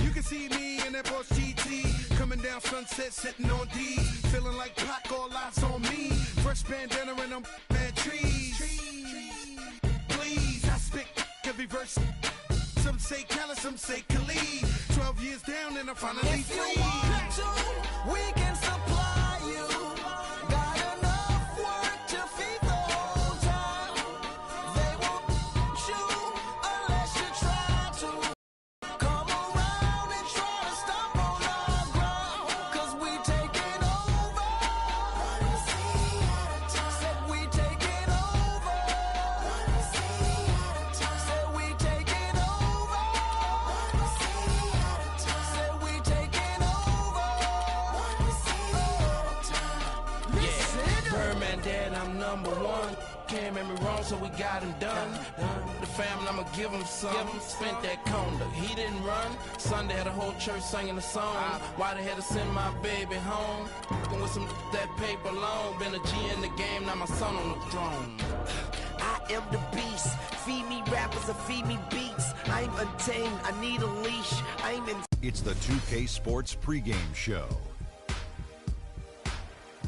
You can see me in that boss GT, coming down Sunset, sitting on D, feeling like Pac, all eyes on me. Fresh bandana and I'm mad trees. Please, I spit every verse. Some say Khaled, some say Khalid. 12 years down and I'm finally free. If you want to, we can supply you. Got enough work to feed the whole town. They won't shoot unless you try to. Come around and try to stop on our ground. Cause we taking over. Said we taking over. Said we taking over. Said we taking over. Listen. Birdman dead, I'm number one. Can't make me wrong, so we got him done. The family, I'ma give him some. Spent that conda, he didn't run. Sunday had a whole church singing a song. Why they had to send my baby home? With some that paper long. Been a G in the game, now my son on the throne. I am the beast. Feed me rappers or feed me beats. I'm untamed. I need a leash. I'm in. It's the 2K Sports pregame show.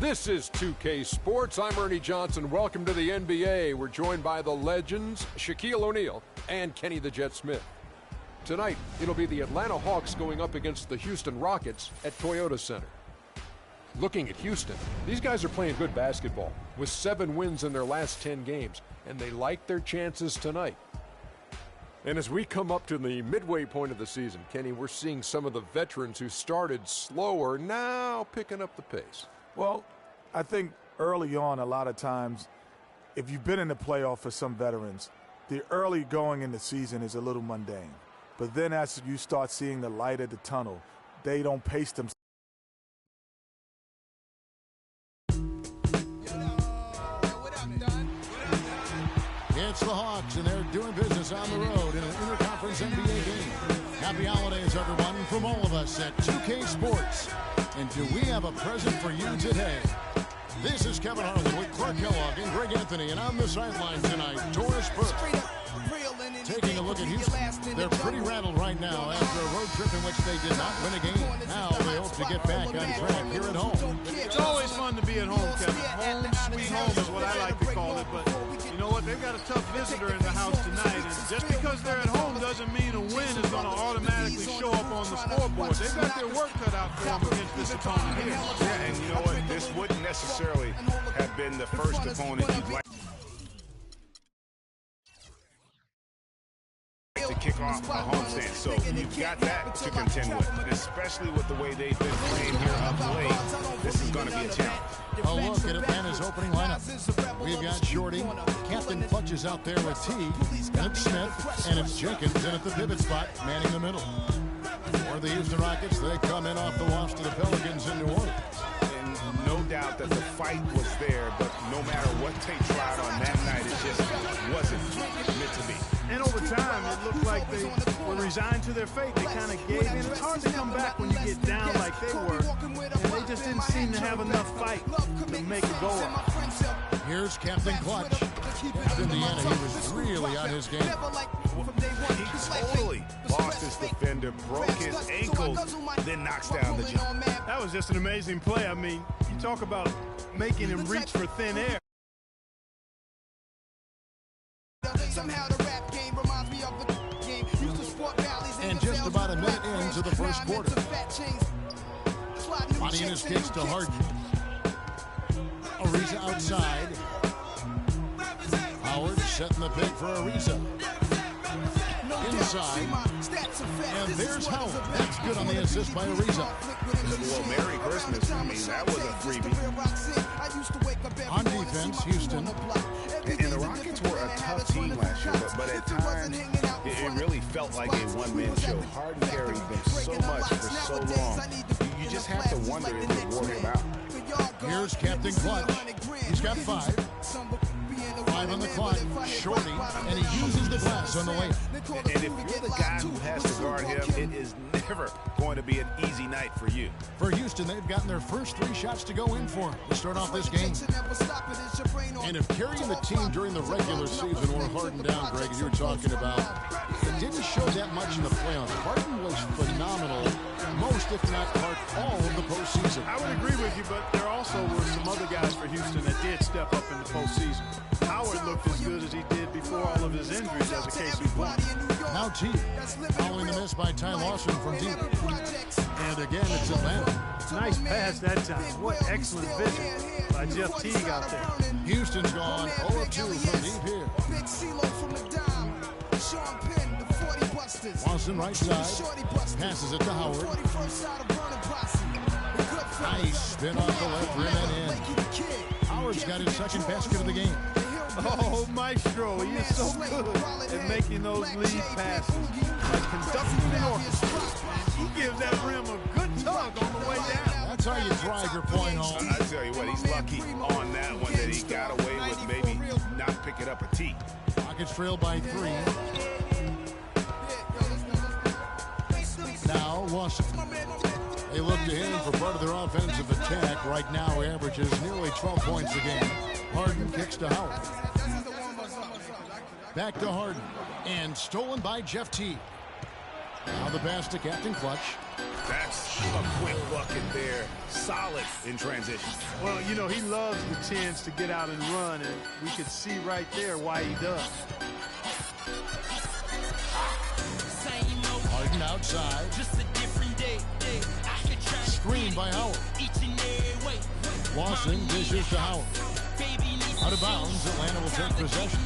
This is 2K Sports. I'm Ernie Johnson. Welcome to the NBA. We're joined by the legends Shaquille O'Neal and Kenny the Jet Smith. Tonight, it'll be the Atlanta Hawks going up against the Houston Rockets at Toyota Center. Looking at Houston, these guys are playing good basketball with 7 wins in their last 10 games, and they like their chances tonight. And as we come up to the midway point of the season, Kenny, we're seeing some of the veterans who started slower now picking up the pace. Well, I think early on, a lot of times, if you've been in the playoff for some veterans, the early going in the season is a little mundane. But then as you start seeing the light at the tunnel, they don't pace themselves. It's the Hawks, and they're doing business on the road in an interconference NBA game. Happy holidays, everyone, from all of us at 2K Sports. And do we have a present for you today? This is Kevin Harlan with Clark Kellogg and Greg Anthony, and on the sideline tonight, Doris Burke. Taking a look at Houston, they're pretty rattled right now after a road trip in which they did not win a game. Now they hope to get back on track here at home. It's always fun to be at home, Kevin. Home sweet home is what I like to call it, but you know what? They've got a tough visitor in the house tonight, and just because they're at home doesn't mean a win is going to automatically show up on the scoreboard. They've got their work cut out for them against this opponent here. Yeah, and you know what? This wouldn't necessarily have been the first opponent you'd like to kick off a homestand. So you've got that to contend with, especially with the way they've been playing here of late. This is going to be a challenge. A look at Atlanta's opening lineup. We've got Shorty, Captain Clutch is out there with T, and it's Smith, and it's Jenkins in at the pivot spot, manning the middle. For the Houston Rockets, they come in off the loss to the Pelicans in New Orleans. And no doubt that the fight was there, but no matter what they tried on that night, it just wasn't meant to be. And over time, it looked like they were resigned to their fate. They kind of gave in. It's hard to come back when you get down like they were. And they just didn't seem to have enough fight to make a go of. Here's Captain Clutch. Out Indiana, he was really on his game. He totally lost his defender, broke his ankles, then knocks down the jump. That was just an amazing play. I mean, you talk about making him reach for thin air. Somehow the rap game reminds me of the game. Used to sport valleys and just about a minute into the first quarter. Body in his kicks to Harden. Ariza outside. Howard setting the pick for Ariza. Inside. And there's Howard. That's good on the assist by Ariza. Well, Merry Christmas. I mean, that was a freebie. On defense, Houston. And the Rockets were a tough team last year, but at times it really felt like a one-man show. Harden carried them so much for so long. You just have to wonder if it wore him out. Here's Captain Clutch. He's got 5. 5 on the clock. Shorty, and he uses the glass on the way. And if you're the guy who has to guard him, it is never going to be an easy night for you. For Houston, they've gotten their first 3 shots to go in for him to start off this game. And if carrying the team during the regular season or Harden down, Greg, as you were talking about, it didn't show that much in the playoffs. Harden was phenomenal if not part all of the postseason. I would agree with you, but there also were some other guys for Houston that did step up in the postseason. Howard looked as good as he did before all of his injuries as a case in point. Now T, following the miss by Ty Lawson from deep. And again, it's Atlanta. Nice pass that time. What excellent vision by Jeff Teague out there. Houston's gone 0 of 2 from deep here. Lawson right side, passes it to Howard. Nice spin off the left rim and in. Howard's got his second basket of the game. Oh, Maestro, he is so good at making those lead passes. Like conducting an orchestra. He gives that rim a good tug on the way down. That's how you drive your point home. I tell you what, he's lucky on that one that he got away with maybe not picking up a tee. Rockets trail by 3. Now Lawson. They look to him for part of their offensive attack. Right now averages nearly 12 points a game. Harden kicks to Howard. Back to Harden. And stolen by Jeff Teague. Now the pass to Captain Clutch. That's a quick bucket there. Solid in transition. Well, you know, he loves the 10s to get out and run, and we could see right there why he does. Harden outside. Screen by Howard. Lawson dishes to Howard. Out of bounds, Atlanta will take possession.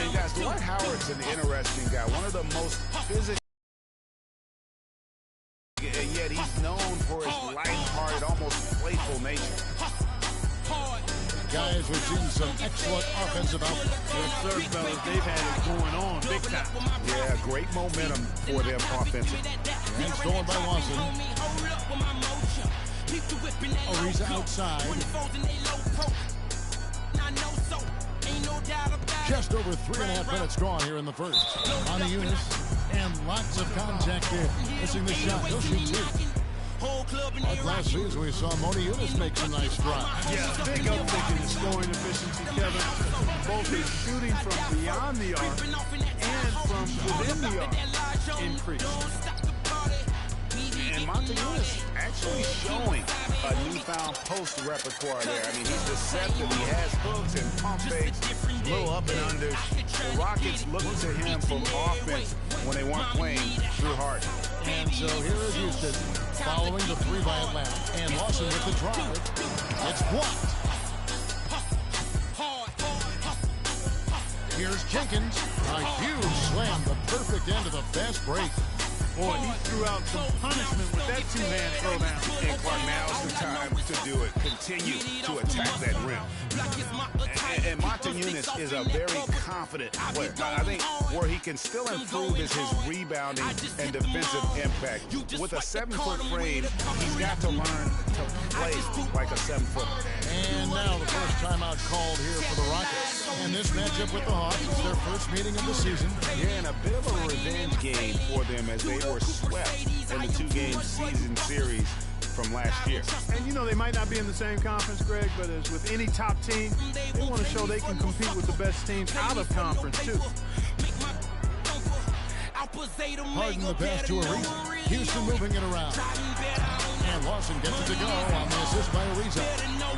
And guys, Dwight Howard's an interesting guy. One of the most physical. And yet he's known for his lighthearted, almost playful nature. Guys, we've seen some excellent offensive output. Yes, sir, fellas. They've had it going on big time. Yeah, great momentum for them offensively. And stolen by Lawson. Ariza outside. Just over 3.5 minutes gone here in the first. On the Eunice, and lots of contact there. Missing the shot. He'll shoot 2. Like last season, we saw Moni Eunice make some nice drives. Yeah, big uptick in his scoring efficiency, Kevin. Both his shooting from beyond the arc and from within the arc increased. And Monte Eunice actually showing a newfound post repertoire there. I mean, he's deceptive. He has hooks and pump fakes, little up and unders. The Rockets look to him for offense when they weren't playing through Harden. And so here is Houston following the 3 by Atlanta. And Lawson with the drive. It's blocked. Here's Jenkins. A huge slam, the perfect end of the fast break. Boy, he threw out some punishment with that 2-man throwdown. And Clark, now's the time to do it. Continue to attack that rim. And Monte Eunice is a very confident player. I think where he can still improve is his rebounding and defensive impact. With a 7-foot frame, he's got to learn to play like a 7-footer. And now the first timeout called here for the Rockets. And this matchup with the Hawks is their first meeting of the season. Yeah, and a bit of a revenge game for them as they were swept in the 2-game season series from last year. And you know, they might not be in the same conference, Greg, but as with any top team, they want to show they can compete with the best teams out of conference, too. Harden the pass to Ariza. Houston moving it around. And Lawson gets it to go on the assist by Ariza.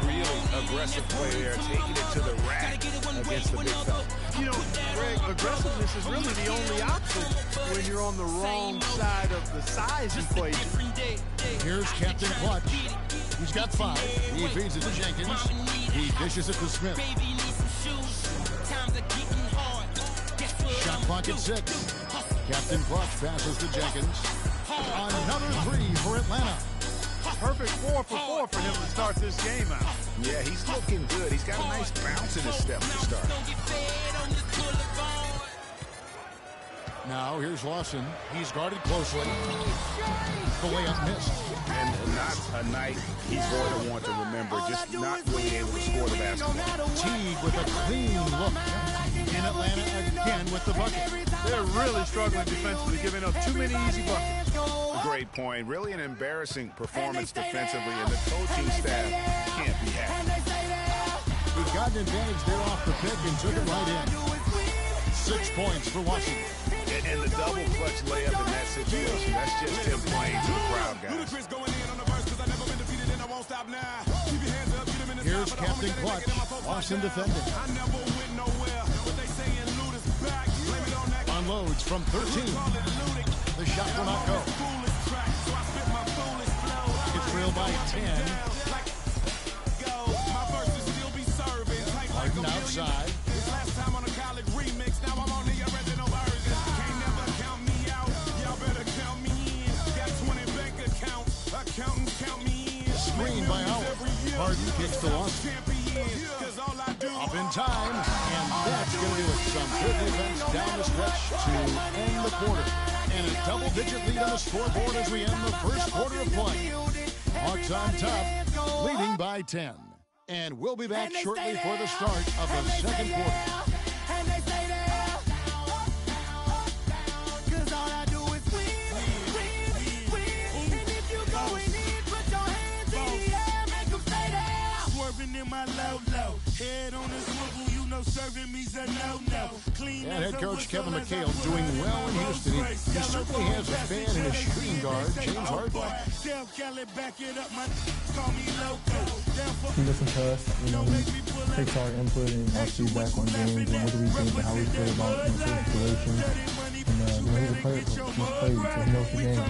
Really aggressive play there, taking it to the rack against the big fella. You know, Greg, aggressiveness is really the only option when you're on the wrong side of the size equation. Here's Captain Clutch. He's got 5. He feeds it to Jenkins. He dishes it to Smith. Shot clock at 6. Captain Clutch passes to Jenkins. Another 3 for Atlanta. Perfect 4 for 4 for him to start this game out. Yeah, he's looking good. He's got a nice bounce in his step to start. Now here's Lawson. He's guarded closely. The layup missed. And not a night he's going to want to remember, just not really able to score the basketball. Teague with a clean look. In Atlanta again with the bucket. They're really struggling defensively, giving up too many easy buckets. Great point. Really an embarrassing performance defensively, and the coaching staff can't be happy. He got an advantage there off the pick and took it right in. 6 points for Washington. And the double clutch layup in that situation, that's just him playing to the crowd, guys. Here's Captain Clutch, Boston defending. Unloads from 13. The shot will not go. It's trailed by 10. Harden outside. Screen by Howard. Harden kicks to Lawson. Up in time, and that's going to do it. Some good defense down the stretch to end the quarter. And a double-digit lead on the scoreboard as we end the first quarter of play. Hawks on top, leading by 10. And we'll be back shortly for the start of the second quarter. Head on a swivel, you know serving me's a no-no. And head coach Kevin McHale doing well in Houston. He certainly has a fan in his shooting guard, James Harden. He listens to us, he takes our input and our feedback on games and what do we think and how we feel about certain situations. And he's a player coach. He's played, so he knows the game.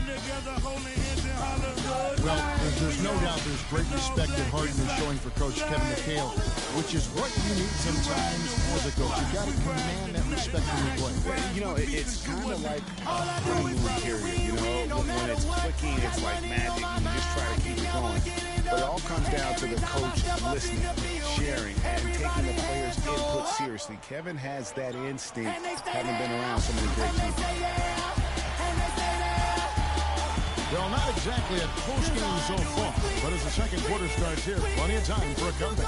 Well, there's no doubt there's great respect that Harden is showing for Coach Kevin McHale, which is what you need sometimes as a coach. You got to command that respect when you play. You know, it's kind of like a honeymoon period. You know, when it's clicking, it's like magic, and you just try to keep it going. But it all comes down to the coach listening, sharing, and taking the players' input seriously. Kevin has that instinct, having been around so many great teams. Well, not exactly a close game so far, but as the second quarter starts here, plenty of time for a comeback.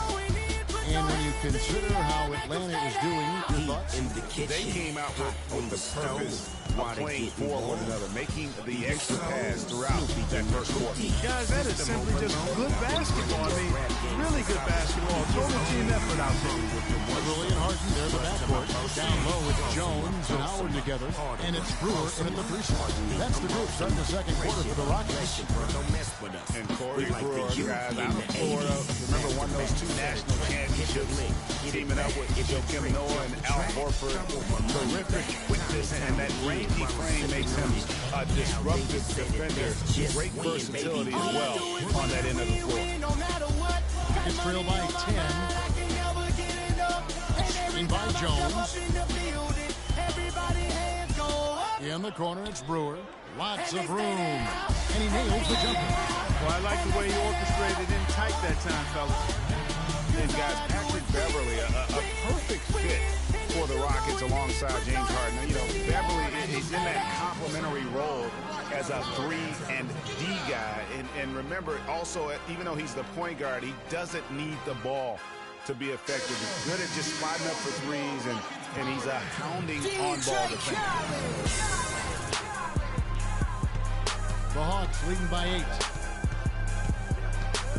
And when you consider how Atlanta is doing, your thoughts? They came out with the purpose of playing for one another, making the extra pass throughout that first quarter. Guys, that is simply just good basketball. I mean, really good basketball. Total team effort out there. Beverly and Harden, they're the backcourt. Down low with Jones and Howard together. And it's Brewer in at the 3 spot. That's the group starting the second quarter for the Rockets. And Corey Brewer, guys, out of Florida. Remember, won those 2 national championships, teaming up with Joakim Noah and Al Horford. Terrific quickness, and that rangy frame makes him a disruptive defender. Great versatility as well on that end of the floor. It's trailed by 10. Screen by Jones. In the corner, it's Brewer. Lots of room. And he nails the jumper. Well, I like the way he orchestrated in tight that time, fellas. And guys, Patrick Beverly, a perfect fit for the Rockets alongside James Harden. You know, Beverly is in that complementary role as a 3 and D guy. And remember, also, even though he's the point guard, he doesn't need the ball to be effective. He's good at just sliding up for threes, and he's a hounding on-ball defender. The Hawks leading by 8.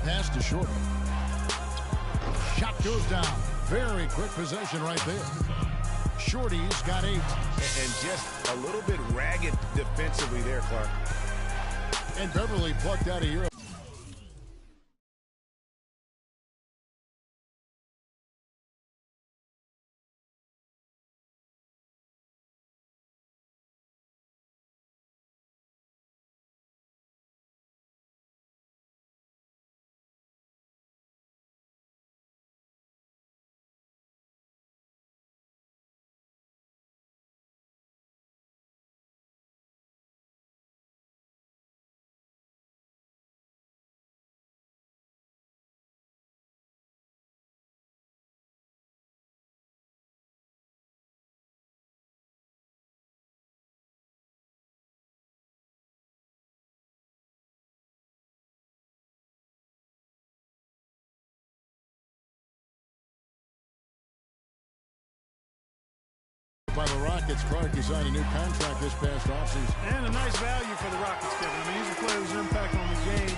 Pass to Short. Shot goes down. Very quick possession right there. Shorty's got 8. And just a little bit ragged defensively there, Clark. And Beverly plucked out of here. By the Rockets, Clark, he signed a new contract this past offseason. And a nice value for the Rockets, Kevin. I mean, he's a player whose impact on the game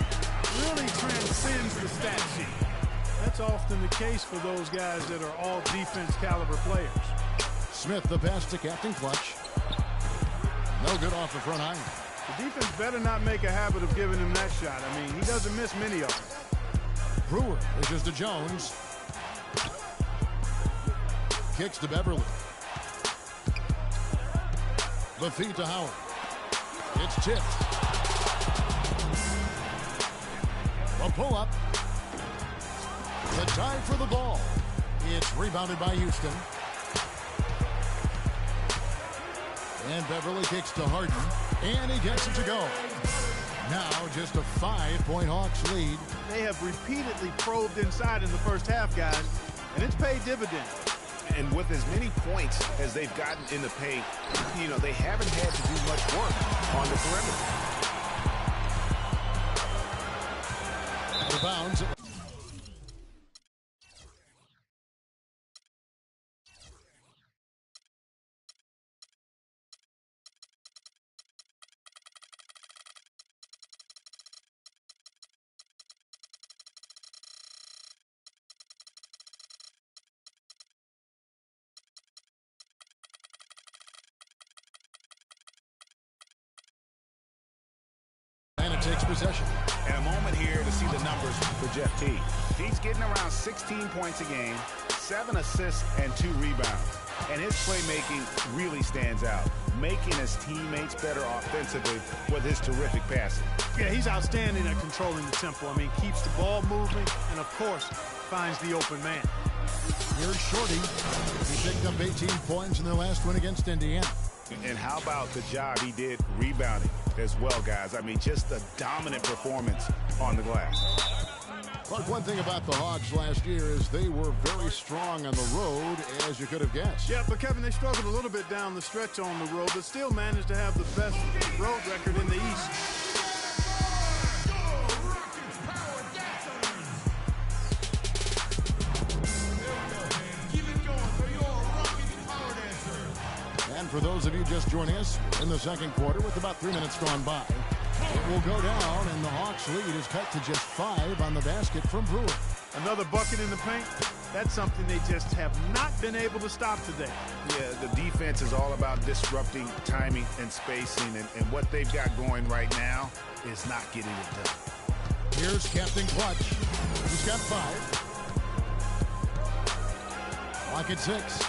really transcends the stat sheet. That's often the case for those guys that are all defense caliber players. Smith, the pass to Captain Clutch. No good off the front iron. The defense better not make a habit of giving him that shot. I mean, he doesn't miss many of them. Brewer pitches to Jones. Kicks to Beverly. The feed to Howard. It's tipped. A pull-up. The tie for the ball. It's rebounded by Houston. And Beverly kicks to Harden. And he gets it to go. Now just a 5-point Hawks lead. They have repeatedly probed inside in the first half, guys, and it's paid dividends. And with as many points as they've gotten in the paint, you know, they haven't had to do much work on the perimeter. Out of bounds. And it takes possession. And a moment here to see the numbers for Jeff T. He's getting around 16 points a game, 7 assists, and 2 rebounds. And his playmaking really stands out, making his teammates better offensively with his terrific passing. Yeah, he's outstanding at controlling the tempo. I mean, keeps the ball moving and, of course, finds the open man. Here's Shorty. He picked up 18 points in their last win against Indiana. And how about the job he did rebounding as well, guys? I mean, just a dominant performance on the glass. But one thing about the Hawks last year is they were very strong on the road, as you could have guessed. Yeah, but Kevin, they struggled a little bit down the stretch on the road, but still managed to have the best road record in the East. And for those of you just joining us in the second quarter with about 3 minutes gone by, it will go down, and the Hawks lead is cut to just 5 on the basket from Brewer. Another bucket in the paint. That's something they just have not been able to stop today. Yeah, the defense is all about disrupting timing and spacing, and what they've got going right now is not getting it done. Here's Captain Clutch. He's got 5. Clock at 6.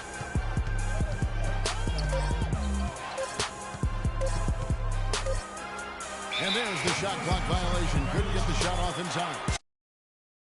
And there's the shot clock violation. Couldn't get the shot off in time.